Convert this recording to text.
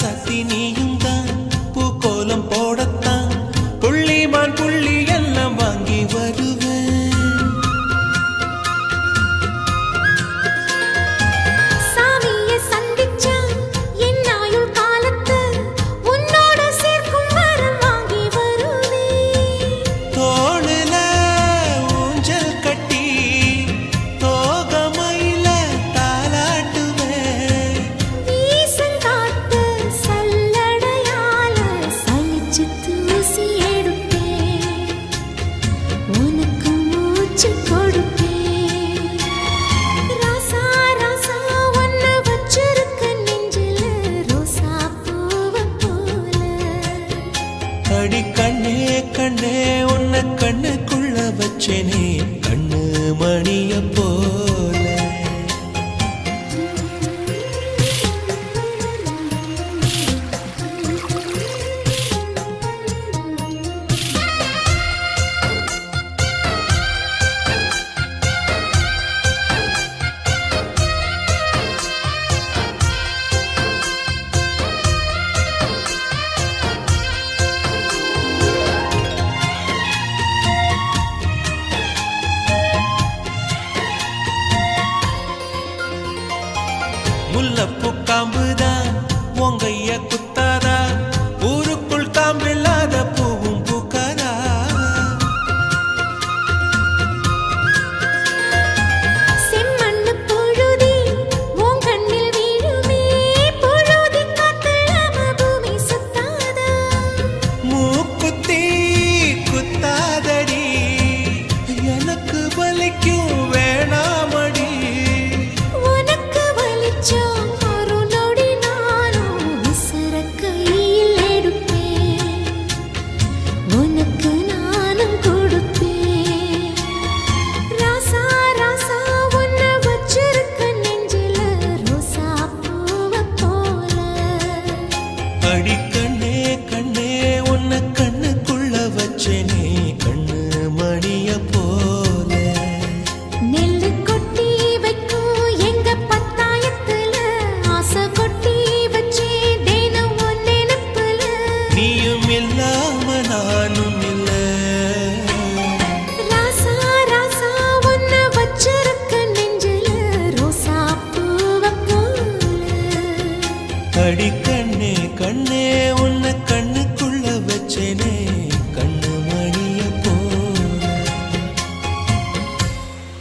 ராசாத்தி நீயும் தான் பூக்கோலம் போடத்தான் புள்ளிமான் புள்ளி எல்லாம் வாங்கி வருவேன். சாமியை சந்திச்சா என் ஆயுள் காலத்து உன்னோட சேர்க்கும் வரம் வாங்கி வருவேன். தோளுல ஊஞ்சல் கட்டி தோகமையில தாலாட்டுவேன். வீசங்காத்து சல்லடையால சலிச்சு தூசி எடுப்பேன். உனக்கு மூச்சு கொடுப்பேன். ராசா ராசா உன்னை வச்சிருக்க நெஞ்சில ரோசா பூவை போல. அடி கண்ணே கண்ணே உன்னை கண்ணுக்குள்ள வச்சேனே கண்ணு மணிய போல. முல்லப்பூ காம்புதான் உங்கைய குத்தாதா ஊருக்குள் காம்பில்லாத பூவும் பூக்காதா. செம்மண்ணு புழுதி உன் கண்ணில் வீழுமே. புழுதி காத்துல பூமி சுத்தாதா. மூக்குத்தி குத்தாதடி எனக்கு வலிக்கும் வேணாமடி. உனக்கு வலிச்சா ஒரு நொடி நானும் விசிற கையில் எடுப்பேன். உனக்கு நானும் கொடுப்பேன். ராசா ராசா உன்னை வச்சிருக்க நெஞ்சில ரோசா பூவை போல. அடி கண்ணே கண்ணே உன்னை கண்ணுக்குள்ள வச்சேனே கண்ணு மணிய போல. நெல்லு கொட்டி வைக்கும் எங்க பத்தாயத்துல ஆசை கொட்டி வச்சே தினம் உன் நினைப்புல. நீயும் இல்லாம நானும் இல்ல. ராசா ராசா உன்னை வச்சிருக்க நெஞ்சில ரோசா பூவை போல. அடி கண்ணே கண்ணே உன்னை கண்ணுக்குள்ள வச்சேனே